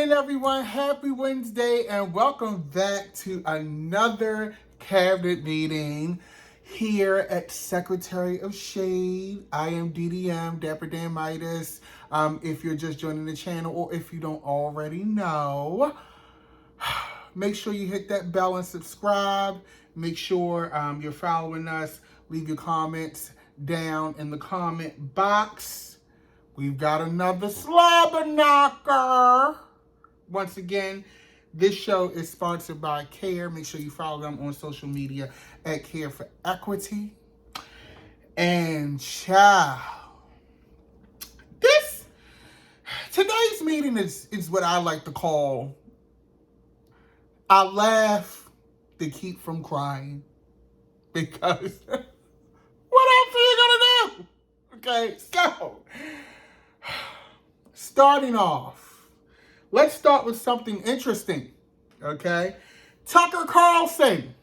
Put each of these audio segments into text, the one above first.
morning, everyone. Happy Wednesday, and welcome back to another cabinet meeting here at Secretary of Shade. I am DDM, Dapper Dan Midas. If you're just joining the channel, or if you don't already know, make sure you hit that bell and subscribe. Make sure you're following us. Leave your comments down in the comment box. We've got another slobber knocker. Once again, this show is sponsored by CARE. Make sure you follow them on social media at CARE for Equity. And today's meeting is what I like to call, I laugh to keep from crying. Because what else are you gonna do? Okay, so starting off, let's start with something interesting, okay? Tucker Carlson,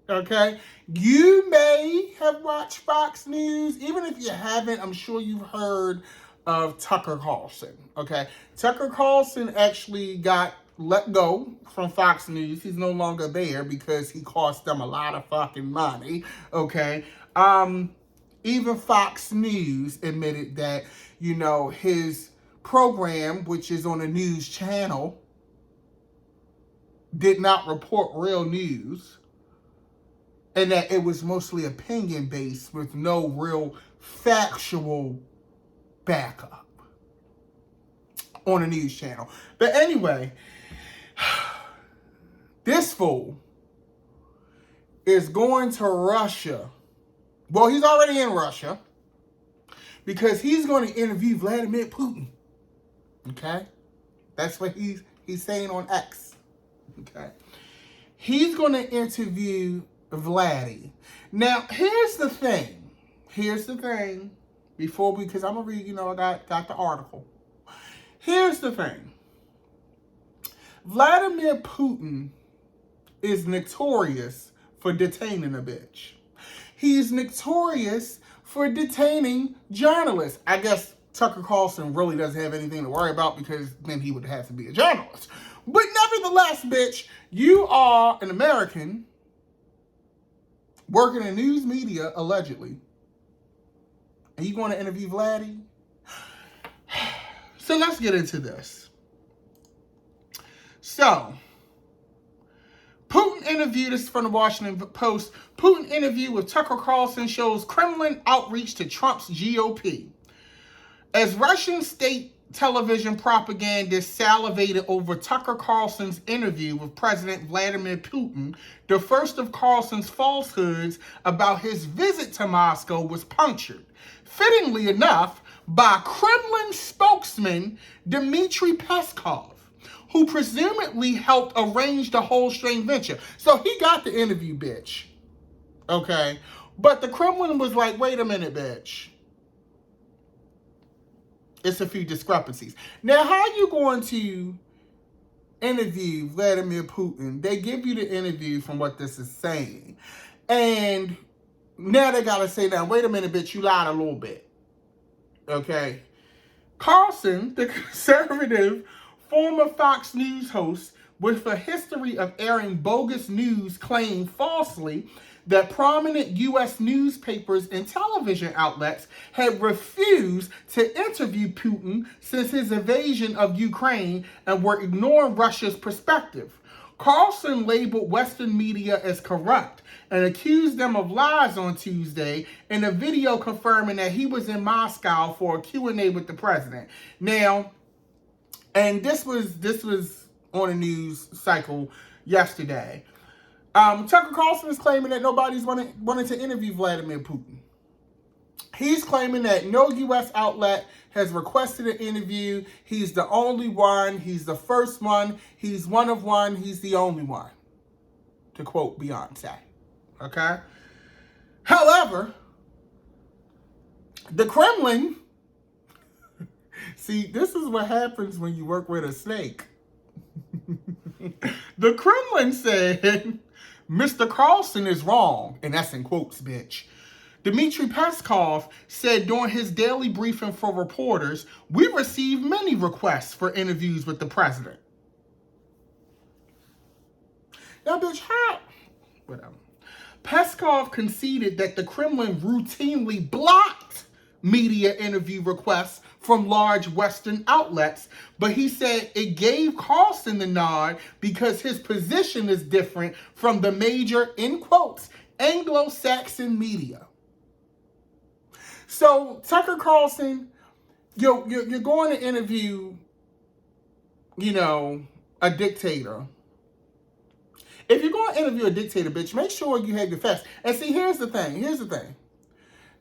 okay? You may have watched Fox News. Even if you haven't, I'm sure you've heard of Tucker Carlson, okay? Tucker Carlson actually got let go from Fox News. He's no longer there because he cost them a lot of fucking money, okay? Even Fox News admitted that, his program, which is on a news channel, did not report real news, and that it was mostly opinion-based with no real factual backup on a news channel. But anyway, this fool is going to Russia. Well, he's already in Russia because he's going to interview Vladimir Putin. Okay? That's what he's saying on X. Okay? He's going to interview Vladdy. Now, here's the thing. Because I'm going to read, I got the article. Here's the thing. Vladimir Putin is notorious for detaining a bitch. He's notorious for detaining journalists. I guess Tucker Carlson really doesn't have anything to worry about because then he would have to be a journalist. But nevertheless, bitch, you are an American working in news media, allegedly. And you going to interview Vladdy? So let's get into this. So, Putin interview, this is from the Washington Post. Putin interview with Tucker Carlson shows Kremlin outreach to Trump's GOP. As Russian state television propagandists salivated over Tucker Carlson's interview with President Vladimir Putin, the first of Carlson's falsehoods about his visit to Moscow was punctured, fittingly enough, by Kremlin spokesman Dmitry Peskov, who presumably helped arrange the whole strange venture. So he got the interview, bitch. Okay? But the Kremlin was like, wait a minute, bitch. It's a few discrepancies. Now, how are you going to interview Vladimir Putin? They give you the interview from what this is saying. And now they got to say, now, wait a minute, bitch, you lied a little bit. Okay? Carlson, the conservative former Fox News host with a history of airing bogus news, claimed falsely that prominent U.S. newspapers and television outlets had refused to interview Putin since his invasion of Ukraine and were ignoring Russia's perspective. Carlson labeled Western media as corrupt and accused them of lies on Tuesday in a video confirming that he was in Moscow for a Q&A with the president. Now, and this was on a news cycle yesterday. Tucker Carlson is claiming that nobody's wanted to interview Vladimir Putin. He's claiming that no U.S. outlet has requested an interview. He's the only one. He's the first one. He's one of one. He's the only one, to quote Beyonce. Okay? However, the Kremlin, see, this is what happens when you work with a snake. The Kremlin said, Mr. Carlson is wrong, and that's in quotes, bitch. Dmitry Peskov said during his daily briefing for reporters, we received many requests for interviews with the president. Now, bitch, how? Whatever. Peskov conceded that the Kremlin routinely blocked media interview requests from large Western outlets, but he said it gave Carlson the nod because his position is different from the major, in quotes, Anglo-Saxon media. So, Tucker Carlson, you're going to interview, a dictator. If you're going to interview a dictator, bitch, make sure you have your facts. And see, here's the thing.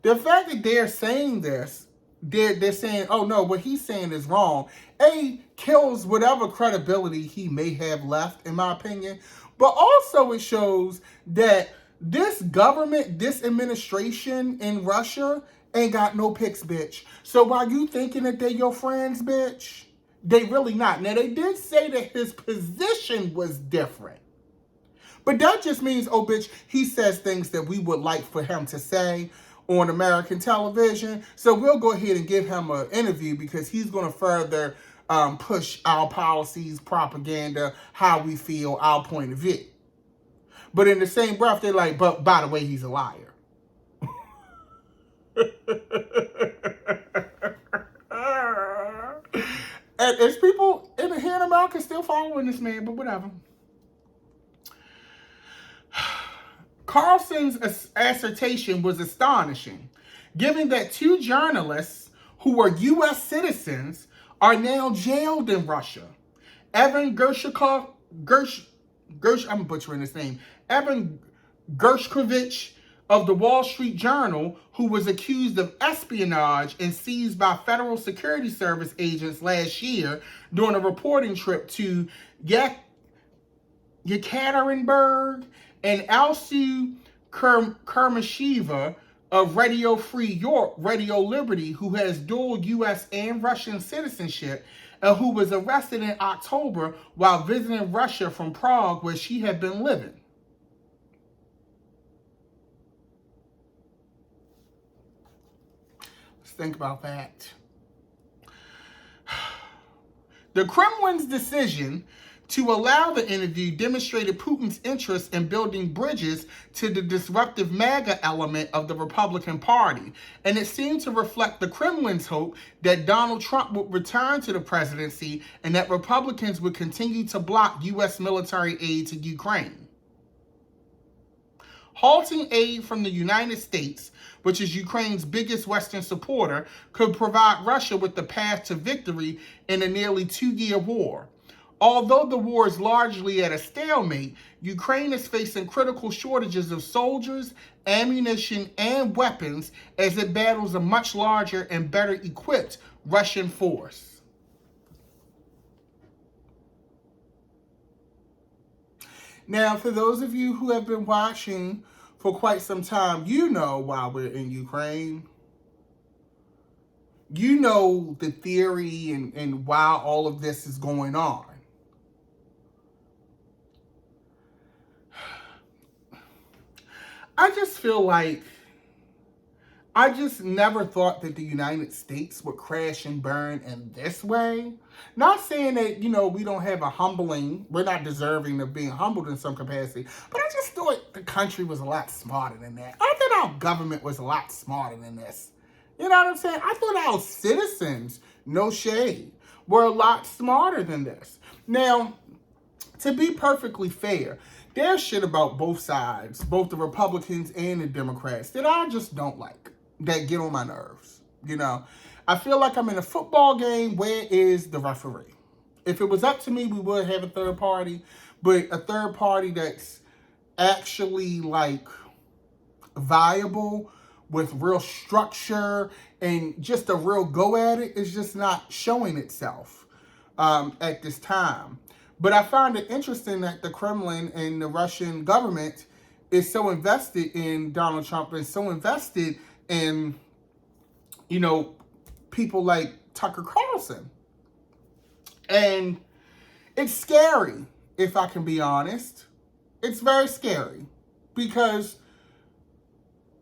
The fact that they're saying this, they're saying, oh no, what he's saying is wrong, kills whatever credibility he may have left, in my opinion. But also it shows that this government, this administration in Russia ain't got no picks, bitch. So while you thinking that they're your friends, bitch, they really not. Now, they did say that his position was different. But that just means, oh, bitch, he says things that we would like for him to say on American television. So we'll go ahead and give him an interview because he's going to further push our policies, propaganda, how we feel, our point of view. But in the same breath, they're like, but by the way, he's a liar. And there's people here in America still following this man, but whatever. Carlson's assertion was astonishing, given that two journalists who were U.S. citizens are now jailed in Russia. Evan I'm butchering his name. Evan Gershkovich of the Wall Street Journal, who was accused of espionage and seized by Federal Security Service agents last year during a reporting trip to Yekaterinburg, and Alsu Kermasheva of Radio Free Europe, Radio Liberty, who has dual U.S. and Russian citizenship, and who was arrested in October while visiting Russia from Prague, where she had been living. Let's think about that. The Kremlin's decision to allow the interview demonstrated Putin's interest in building bridges to the disruptive MAGA element of the Republican Party, and it seemed to reflect the Kremlin's hope that Donald Trump would return to the presidency and that Republicans would continue to block U.S. military aid to Ukraine. Halting aid from the United States, which is Ukraine's biggest Western supporter, could provide Russia with the path to victory in a nearly 2-year war. Although the war is largely at a stalemate, Ukraine is facing critical shortages of soldiers, ammunition, and weapons as it battles a much larger and better equipped Russian force. Now, for those of you who have been watching for quite some time, you know why we're in Ukraine. You know the theory and why all of this is going on. I just feel like I just never thought that the United States would crash and burn in this way. Not saying that, we don't have a humbling, we're not deserving of being humbled in some capacity, but I just thought the country was a lot smarter than that. I thought our government was a lot smarter than this. You know what I'm saying? I thought our citizens, no shade, were a lot smarter than this. Now, to be perfectly fair, there's shit about both sides, both the Republicans and the Democrats, that I just don't like, that get on my nerves. I feel like I'm in a football game. Where is the referee? If it was up to me, we would have a third party, but a third party that's actually viable with real structure and just a real go at it is just not showing itself at this time. But I find it interesting that the Kremlin and the Russian government is so invested in Donald Trump and so invested in, people like Tucker Carlson. And it's scary, if I can be honest. It's very scary because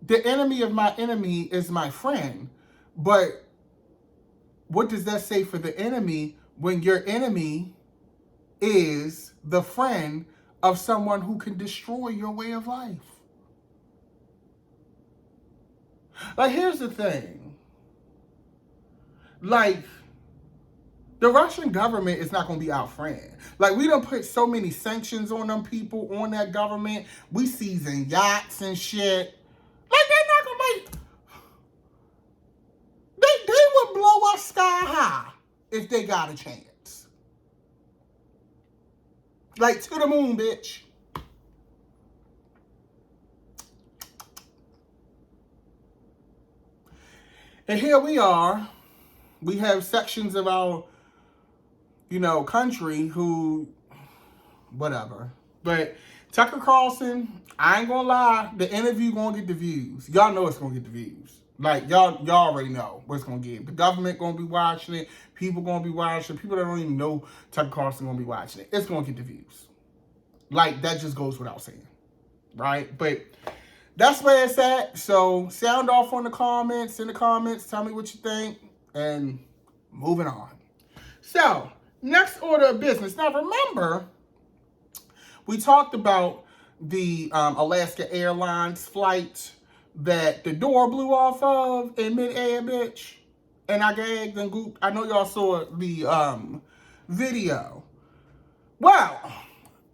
the enemy of my enemy is my friend. But what does that say for the enemy when your enemy is the friend of someone who can destroy your way of life. Like, here's the thing. Like, the Russian government is not going to be our friend. Like, we done put so many sanctions on them people, on that government. We season yachts and shit. Like, they're not going to make... They would blow us sky high if they got a chance. Like, to the moon, bitch. And here we are. We have sections of our, country who, whatever. But Tucker Carlson, I ain't gonna lie, the interview gonna get the views. Y'all know it's gonna get the views. Like, y'all already know what it's gonna get. The government gonna be watching it. People gonna be watching it. People that don't even know Tucker Carlson gonna be watching it. It's gonna get the views. Like, that just goes without saying. Right? But that's where it's at. So, sound off on the comments. In the comments, tell me what you think. And moving on. So, next order of business. Now, remember, we talked about the Alaska Airlines flight that the door blew off of in midair, bitch. And I gagged and gooped. I know y'all saw the video. Well,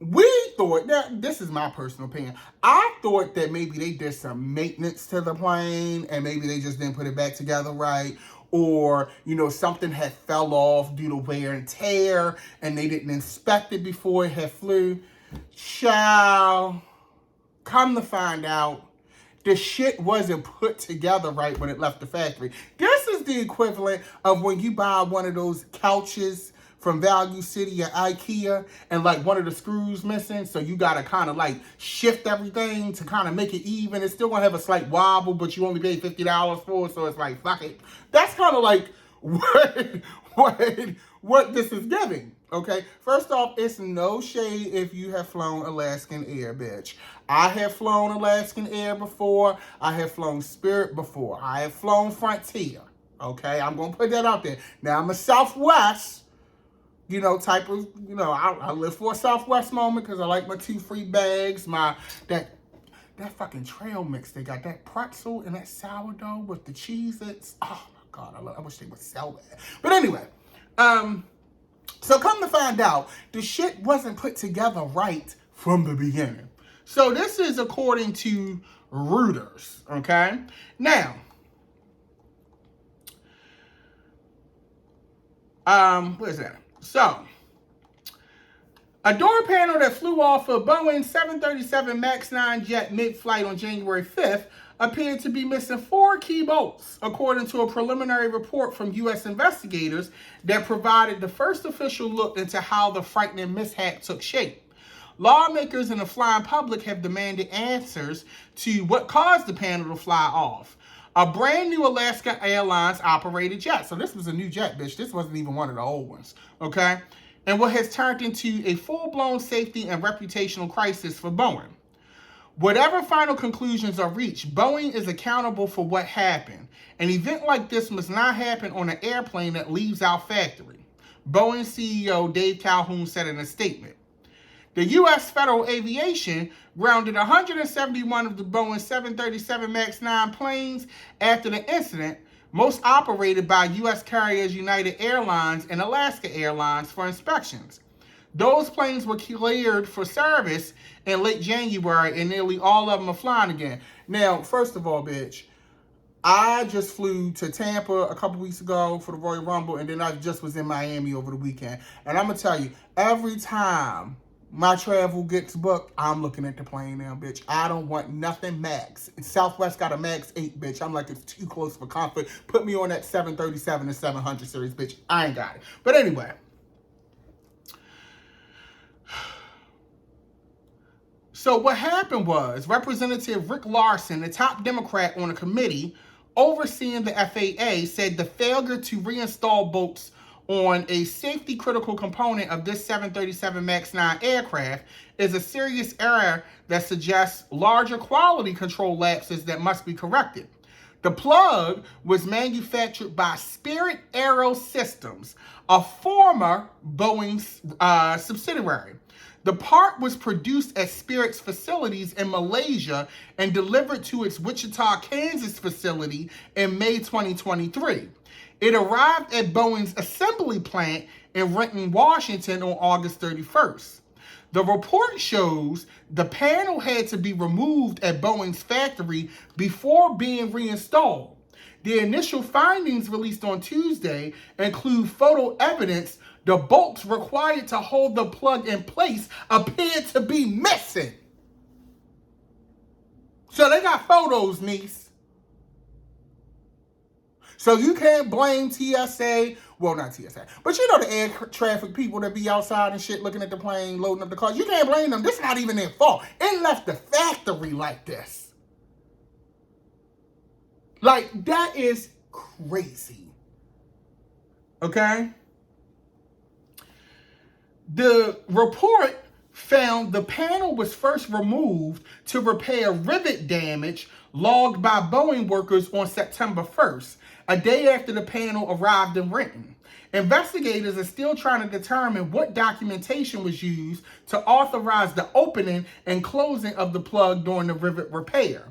we thought that, this is my personal opinion, I thought that maybe they did some maintenance to the plane and maybe they just didn't put it back together right. Or, something had fell off due to wear and tear and they didn't inspect it before it had flew. Child, come to find out, the shit wasn't put together right when it left the factory. This is the equivalent of when you buy one of those couches from Value City or IKEA and like one of the screws missing. So you got to kind of like shift everything to kind of make it even. It's still going to have a slight wobble, but you only paid $50 for it. So it's like, fuck it. That's kind of like what this is giving. Okay, first off, it's no shade if you have flown Alaskan Air, bitch. I have flown Alaskan Air before. I have flown Spirit before. I have flown Frontier. Okay, I'm going to put that out there. Now, I'm a Southwest, type of, I live for a Southwest moment because I like my 2 free bags, that fucking trail mix. They got that pretzel and that sourdough with the Cheez-Its. Oh, my God, I wish they would sell that. But anyway, so come to find out, the shit wasn't put together right from the beginning. So this is according to Reuters, okay? Now, what is that? So, a door panel that flew off a Boeing 737 MAX 9 jet mid-flight on January 5th appeared to be missing 4 key bolts, according to a preliminary report from U.S. investigators that provided the first official look into how the frightening mishap took shape. Lawmakers and the flying public have demanded answers to what caused the panel to fly off. A brand new Alaska Airlines operated jet. So this was a new jet, bitch. This wasn't even one of the old ones, okay? And what has turned into a full-blown safety and reputational crisis for Boeing. Whatever final conclusions are reached, Boeing is accountable for what happened. An event like this must not happen on an airplane that leaves our factory, Boeing CEO Dave Calhoun said in a statement. The U.S. Federal Aviation grounded 171 of the Boeing 737 MAX 9 planes after the incident, most operated by U.S. carriers United Airlines and Alaska Airlines, for inspections. Those planes were cleared for service in late January, and nearly all of them are flying again. Now, first of all, bitch, I just flew to Tampa a couple weeks ago for the Royal Rumble, and then I just was in Miami over the weekend. And I'm going to tell you, every time my travel gets booked, I'm looking at the plane now, bitch. I don't want nothing MAX. Southwest got a MAX 8, bitch. I'm like, it's too close for comfort. Put me on that 737 and 700 series, bitch. I ain't got it. But anyway. So what happened was Representative Rick Larson, the top Democrat on a committee overseeing the FAA, said the failure to reinstall bolts on a safety critical component of this 737 MAX 9 aircraft is a serious error that suggests larger quality control lapses that must be corrected. The plug was manufactured by Spirit Aero Systems, a former Boeing subsidiary. The part was produced at Spirit's facilities in Malaysia and delivered to its Wichita, Kansas facility in May 2023. It arrived at Boeing's assembly plant in Renton, Washington on August 31st. The report shows the panel had to be removed at Boeing's factory before being reinstalled. The initial findings released on Tuesday include photo evidence the bolts required to hold the plug in place appeared to be missing. So they got photos, niece. So you can't blame TSA, well, not TSA, but you know the air traffic people that be outside and shit looking at the plane, loading up the cars. You can't blame them. This is not even their fault. It left the factory like this. Like, that is crazy. Okay? The report found the panel was first removed to repair rivet damage logged by Boeing workers on September 1st, a day after the panel arrived in Renton. Investigators are still trying to determine what documentation was used to authorize the opening and closing of the plug during the rivet repair.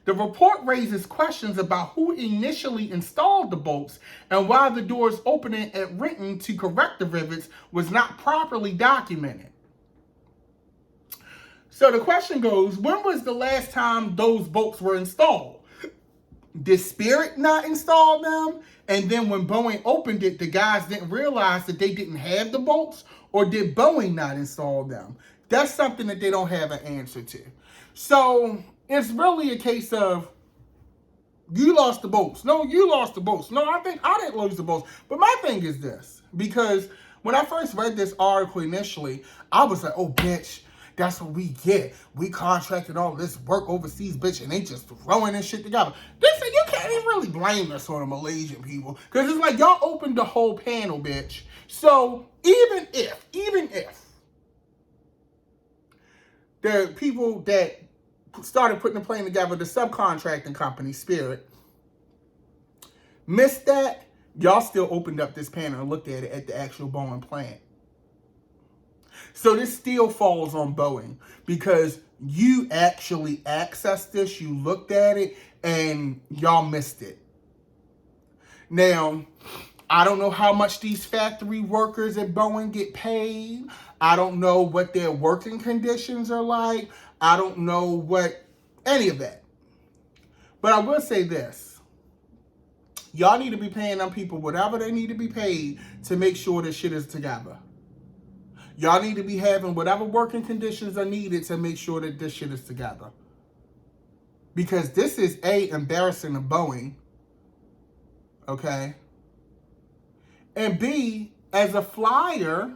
The report raises questions about who initially installed the bolts and why the doors opening at Renton to correct the rivets was not properly documented. So the question goes, when was the last time those bolts were installed? Did Spirit not install them? And then when Boeing opened it, the guys didn't realize that they didn't have the bolts? Or did Boeing not install them? That's something that they don't have an answer to. So it's really a case of, you lost the bolts. No, you lost the bolts. No, I think I didn't lose the bolts. But my thing is this, because when I first read this article initially, I was like, oh, bitch, that's what we get. We contracted all this work overseas, bitch, and they just throwing this shit together. Listen, you can't even really blame us on the Malaysian people, because it's like y'all opened the whole panel, bitch. So even if the people that started putting the plane together, the subcontracting company, Spirit, missed that, y'all still opened up this panel and looked at it at the actual Boeing plant. So this still falls on Boeing because you actually accessed this, you looked at it, and y'all missed it. Now, I don't know how much these factory workers at Boeing get paid. I don't know what their working conditions are like. I don't know what any of that. But I will say this. Y'all need to be paying them people whatever they need to be paid to make sure this shit is together. Y'all need to be having whatever working conditions are needed to make sure that this shit is together. Because this is A, embarrassing to Boeing. Okay? And B, as a flyer,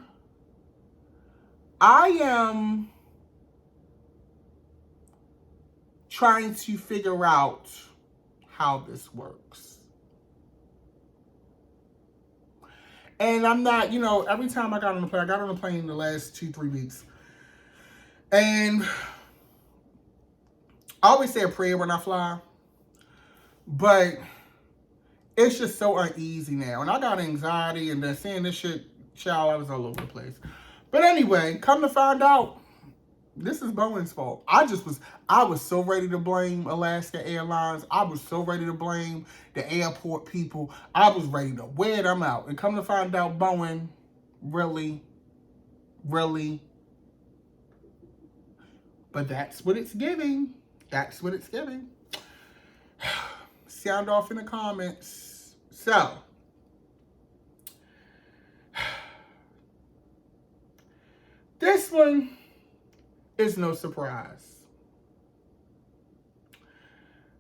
I am trying to figure out how this works. And I'm not, every time I got on the plane the last 2-3 weeks. And I always say a prayer when I fly. But it's just so uneasy now. And I got anxiety, and then seeing this shit, child, I was all over the place. But anyway, come to find out, this is Boeing's fault. I was so ready to blame Alaska Airlines. I was so ready to blame the airport people. I was ready to wear them out. And come to find out, Boeing, really? But that's what it's giving. That's what it's giving. Sound off in the comments. So, this one is no surprise.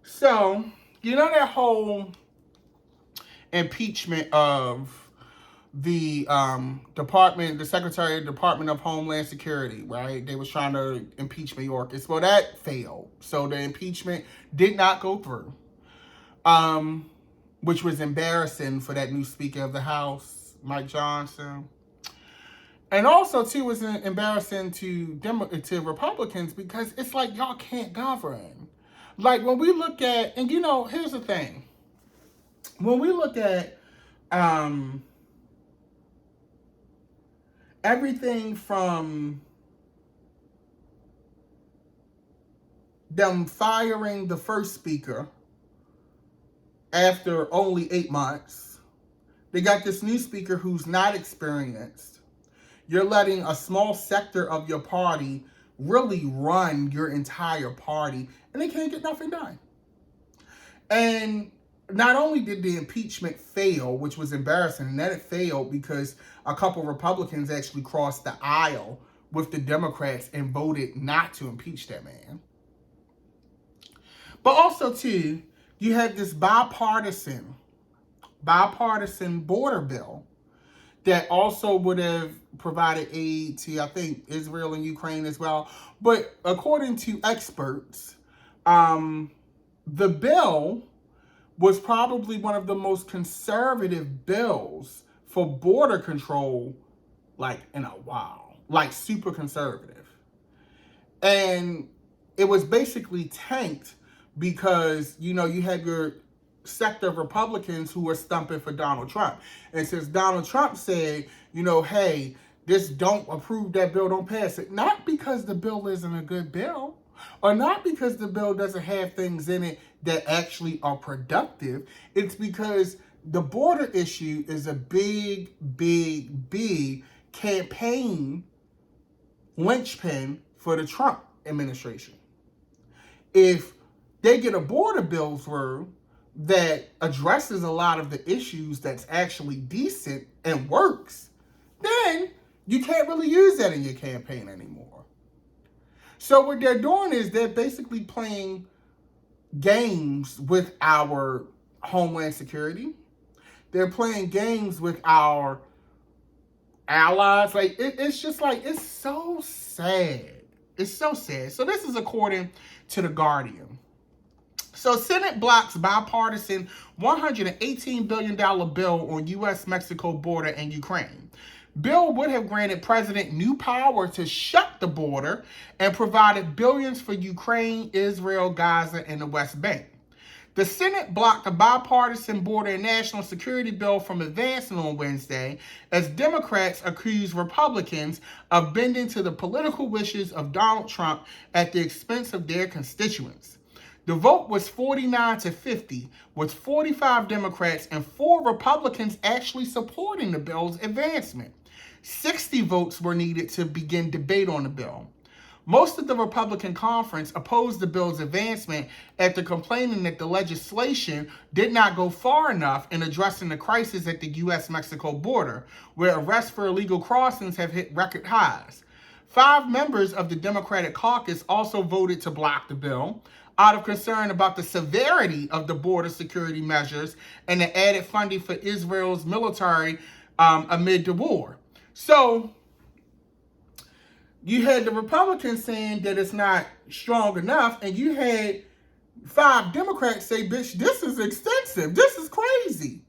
So, that whole impeachment of the the Secretary of the Department of Homeland Security, right? They was trying to impeach Mayorkas. Well, that failed. So the impeachment did not go through, which was embarrassing for that new Speaker of the House, Mike Johnson. And also, too, was embarrassing to Republicans because it's like y'all can't govern. Like, when we look at, and here's the thing. When we look at everything from them firing the first speaker after only 8 months. They got this new speaker who's not experienced. You're letting a small sector of your party really run your entire party, and they can't get nothing done. And not only did the impeachment fail, which was embarrassing, and then it failed because a couple Republicans actually crossed the aisle with the Democrats and voted not to impeach that man. But also, too, you had this bipartisan border bill that also would have provided aid to, I think, Israel and Ukraine as well. But according to experts, the bill was probably one of the most conservative bills for border control, like, in a while. Like, super conservative. And it was basically tanked because, you know, you had your sector of Republicans who were stumping for Donald Trump. And since Donald Trump said, you know, hey, this don't approve that bill, don't pass it. Not because the bill isn't a good bill, or not because the bill doesn't have things in it that actually are productive. It's because the border issue is a big, big, big campaign linchpin for the Trump administration. If they get a border bill through that addresses a lot of the issues that's actually decent and works, then you can't really use that in your campaign anymore. So what they're doing is they're basically playing games with our homeland security. They're playing games with our allies. Like, it's just like, it's so sad. It's so sad. So this is according to The Guardian. So Senate blocks bipartisan $118 billion bill on U.S.-Mexico border and Ukraine. Bill would have granted President new power to shut the border and provided billions for Ukraine, Israel, Gaza, and the West Bank. The Senate blocked a bipartisan border and national security bill from advancing on Wednesday as Democrats accused Republicans of bending to the political wishes of Donald Trump at the expense of their constituents. The vote was 49-50, with 45 Democrats and 4 Republicans actually supporting the bill's advancement. 60 votes were needed to begin debate on the bill. Most of the Republican conference opposed the bill's advancement after complaining that the legislation did not go far enough in addressing the crisis at the U.S.-Mexico border, where arrests for illegal crossings have hit record highs. 5 members of the Democratic caucus also voted to block the bill, out of concern about the severity of the border security measures and the added funding for Israel's military amid the war. So you had the Republicans saying that it's not strong enough, and you had 5 Democrats say, bitch, this is extensive. This is crazy.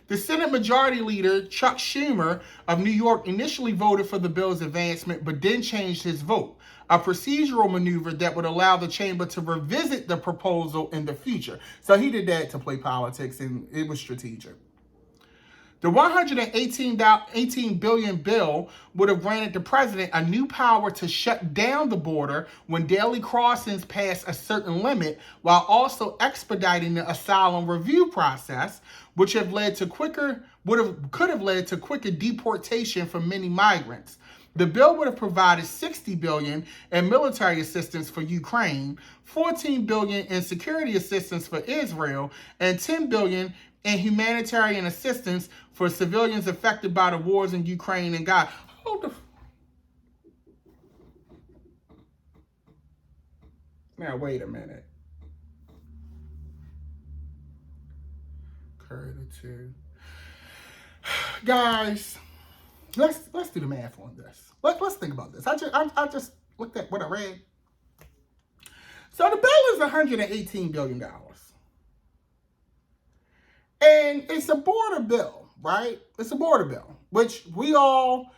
The Senate Majority Leader, Chuck Schumer of New York, initially voted for the bill's advancement, but then changed his vote, a procedural maneuver that would allow the chamber to revisit the proposal in the future. So he did that to play politics, and it was strategic. The $118 billion bill would have granted the president a new power to shut down the border when daily crossings pass a certain limit, while also expediting the asylum review process, which could have led to quicker deportation for many migrants. The bill would have provided $60 billion in military assistance for Ukraine, $14 billion in security assistance for Israel, and $10 billion in humanitarian assistance for civilians affected by the wars in Ukraine and Gaza. Hold the... Now, wait a minute. Curry 2. Guys, let's do the math on this. Let's think about this. I just looked at what I read. So the bill is $118 billion. And it's a border bill, right? It's a border bill, which we all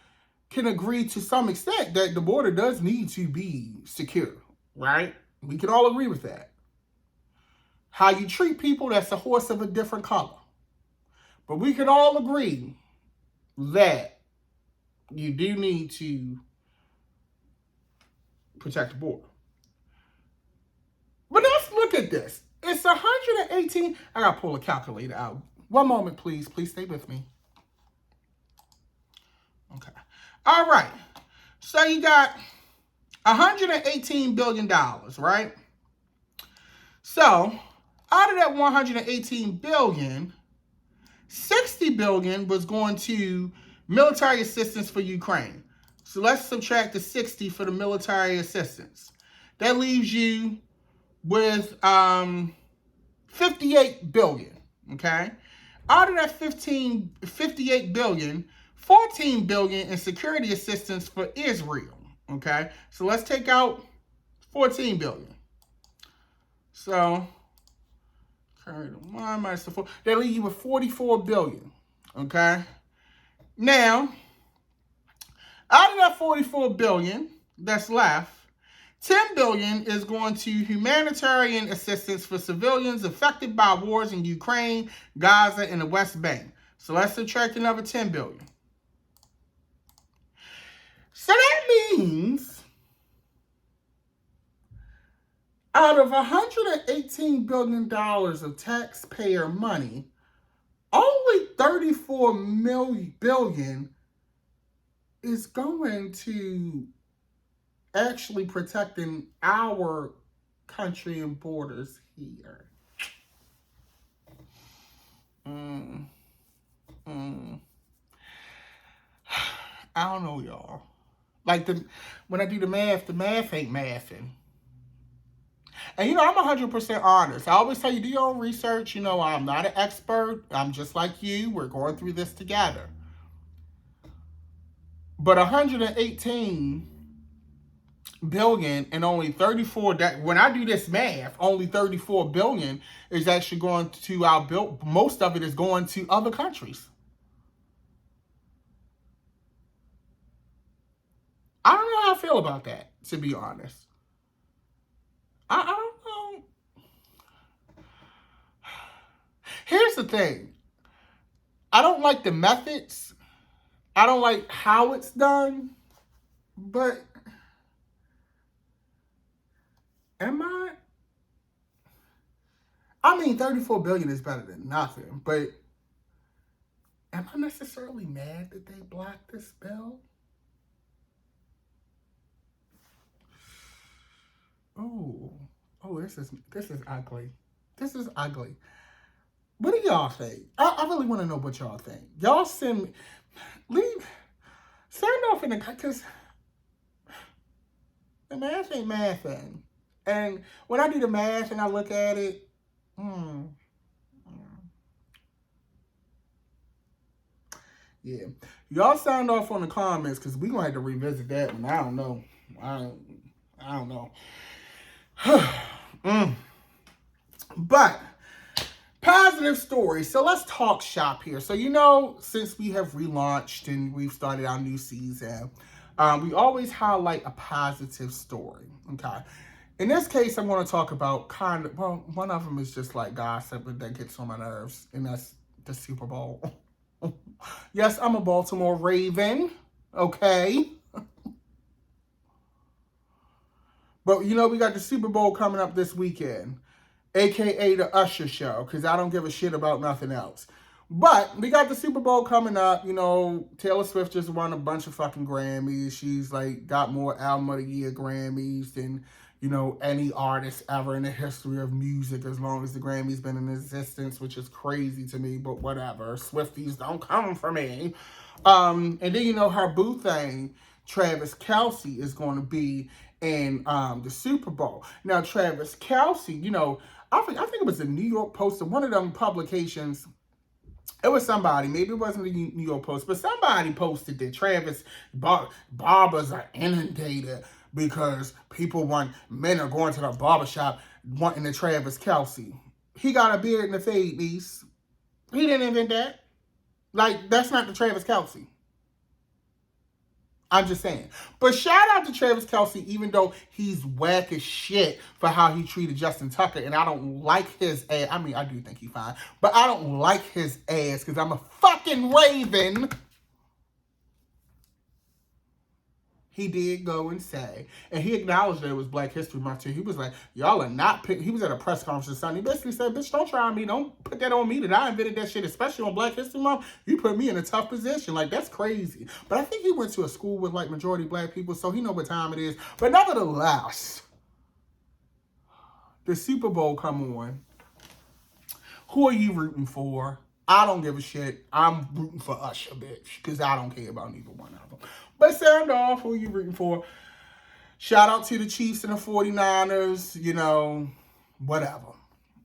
can agree to some extent that the border does need to be secure, right? We can all agree with that. How you treat people, that's a horse of a different color. But we can all agree that you do need to protect the border. But let's look at this. It's 118. I gotta pull a calculator out. One moment, please. Please stay with me. Okay. All right. So you got $118 billion, right? So out of that $118 billion, $60 billion was going to military assistance for Ukraine. So let's subtract the 60 for the military assistance. That leaves you with $58 billion, okay? Out of that $58 billion, $14 billion in security assistance for Israel, okay? So let's take out $14 billion. So, carry the 1 minus the 4. That leaves you with $44 billion, okay? Now, out of that $44 billion that's left, $10 billion is going to humanitarian assistance for civilians affected by wars in Ukraine, Gaza, and the West Bank. So let's subtract another $10 billion. So that means out of $118 billion of taxpayer money, only $34 billion is going to actually protecting our country and borders here. I don't know, y'all. Like, when I do the math ain't mathing. And, I'm 100% honest. I always tell you, do your own research. I'm not an expert. I'm just like you. We're going through this together. But 118 billion and only 34, that when I do this math, only 34 billion is actually going to our bill. Most of it is going to other countries. I don't know how I feel about that, to be honest. I don't know. Here's the thing. I don't like the methods. I don't like how it's done. But am I? I mean, 34 billion is better than nothing. But am I necessarily mad that they blocked this bill? Oh, this is ugly. This is ugly. What do y'all think? I really want to know what y'all think. Y'all send off in the, because the math ain't mathing. And when I do the math and I look at it, yeah. Y'all sound off on the comments because we're going to have to revisit that one. I don't know. I don't know. But positive story. So let's talk shop here. So, since we have relaunched and we've started our new season, we always highlight a positive story. Okay. In this case, I'm going to talk about one of them is just like gossip that gets on my nerves, and that's the Super Bowl. Yes, I'm a Baltimore Raven. Okay. But, we got the Super Bowl coming up this weekend, a.k.a. the Usher show, because I don't give a shit about nothing else. But we got the Super Bowl coming up. Taylor Swift just won a bunch of fucking Grammys. She's, got more Album of the Year Grammys than, any artist ever in the history of music, as long as the Grammys been in existence, which is crazy to me, but whatever. Swifties don't come for me. And then, her boo thing, Travis Kelce, is going to be in the Super Bowl. Now, Travis Kelce, I think it was the New York Post, or one of them publications. It was somebody, maybe it wasn't the New York Post, but somebody posted that Travis barbers are inundated because men are going to the barbershop wanting the Travis Kelce. He got a beard and a fade, niece. He didn't invent that. That's not the Travis Kelce. I'm just saying. But shout out to Travis Kelce, even though he's whack as shit for how he treated Justin Tucker. And I don't like his ass. I mean, I do think he's fine. But I don't like his ass because I'm a fucking Raven. he did go and say, and he acknowledged that it was Black History Month too. He was like, y'all are not pick. He was at a press conference Sunday. He basically said, bitch, don't try me. Don't put that on me that I invented that shit, especially on Black History Month. You put me in a tough position. Like, that's crazy. But I think he went to a school with like majority Black people, so he know what time it is. But nevertheless, the Super Bowl come on. Who are you rooting for? I don't give a shit. I'm rooting for Usher, bitch, because I don't care about neither one of them. But sound off, who are you rooting for? Shout out to the Chiefs and the 49ers, you know, whatever.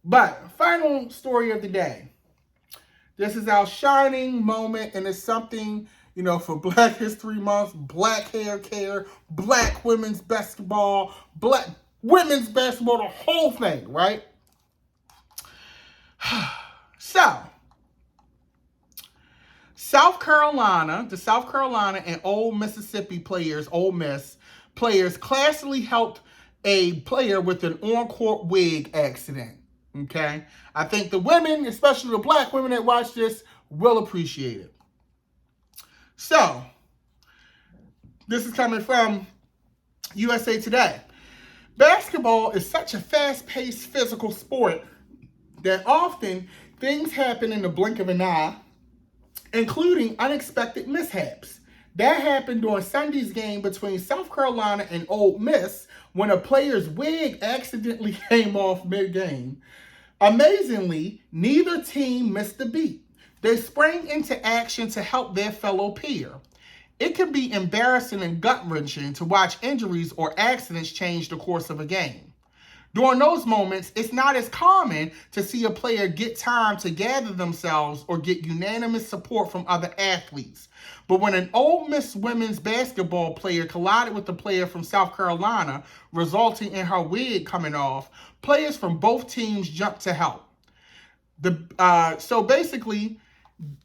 But final story of the day. This is our shining moment, and it's something, you know, for Black History Month, Black hair care, Black women's basketball, Black women's basketball, the whole thing, right? So, the South Carolina and Ole Mississippi players, Ole Miss players, classily helped a player with an on-court wig accident. Okay? I think the women, especially the Black women that watch this, will appreciate it. So, this is coming from USA Today. Basketball is such a fast-paced physical sport that often things happen in the blink of an eye, including unexpected mishaps. That happened during Sunday's game between South Carolina and Ole Miss when a player's wig accidentally came off mid-game. Amazingly, neither team missed a beat. They sprang into action to help their fellow peer. It can be embarrassing and gut-wrenching to watch injuries or accidents change the course of a game. During those moments, it's not as common to see a player get time to gather themselves or get unanimous support from other athletes. But when an Ole Miss women's basketball player collided with a player from South Carolina, resulting in her wig coming off, players from both teams jumped to help. So basically,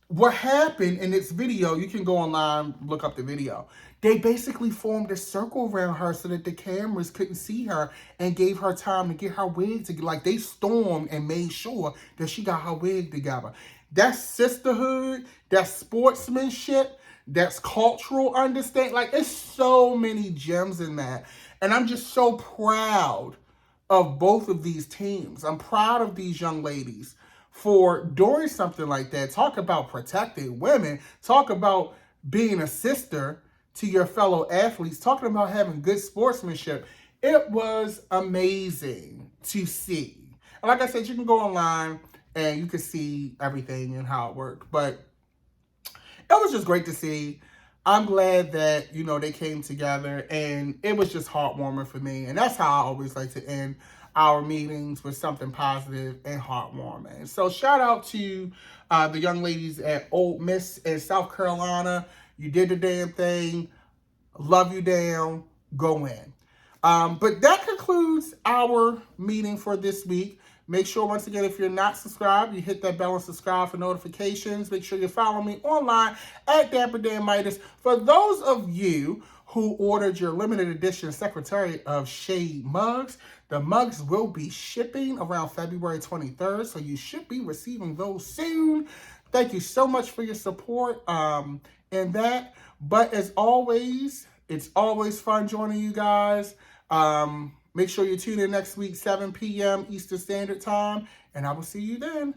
what happened in this video, you can go online, look up the video. They basically formed a circle around her so that the cameras couldn't see her and gave her time to get her wig together. Like, they stormed and made sure that she got her wig together. That's sisterhood. That's sportsmanship. That's cultural understanding. Like, it's so many gems in that. And I'm just so proud of both of these teams. I'm proud of these young ladies for doing something like that. Talk about protecting women. Talk about being a sister to your fellow athletes. Talking about having good sportsmanship. It was amazing to see. And like I said, you can go online and you can see everything and how it worked. But it was just great to see. I'm glad that, you know, they came together, and it was just heartwarming for me. And that's how I always like to end our meetings, with something positive and heartwarming. So shout out to the young ladies at Ole Miss in South Carolina. You did the damn thing. Love you down. Go in. But that concludes our meeting for this week. Make sure, once again, if you're not subscribed, you hit that bell and subscribe for notifications. Make sure you follow me online at Dapper Dan Midas. For those of you who ordered your limited edition Secretary of Shade mugs, the mugs will be shipping around February 23rd, so you should be receiving those soon. Thank you so much for your support in that. But as always, it's always fun joining you guys. Make sure you tune in next week, 7 p.m. Eastern Standard Time, and I will see you then.